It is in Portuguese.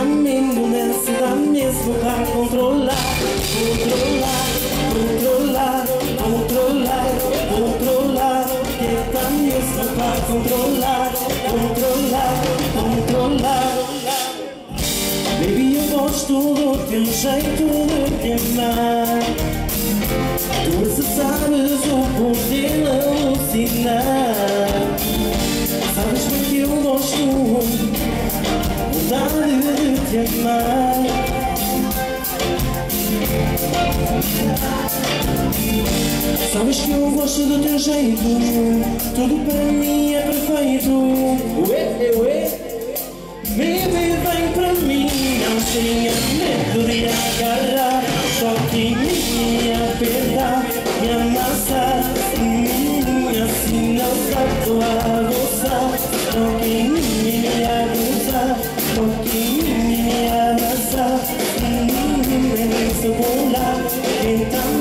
dá-me indolência, dá mesmo pra controlar, controlar, controlar, controlar, controlar, que dá mesmo pra controlar, controlar, controlar. Baby, eu gosto do teu jeito de te amar. Tu sabes o poder alucinar. Sabes porque eu gosto, vontade de te amar. Sabes que eu gosto do teu jeito, tudo para mim é perfeito. Ué, ué. Baby, vem pra mim, não tenha medo de agarrar, toque em mim e apertar, me amassar, assim não salto a gozar, toque em mim e me abusar, toque em mim e me amassar, é nesse bolar, então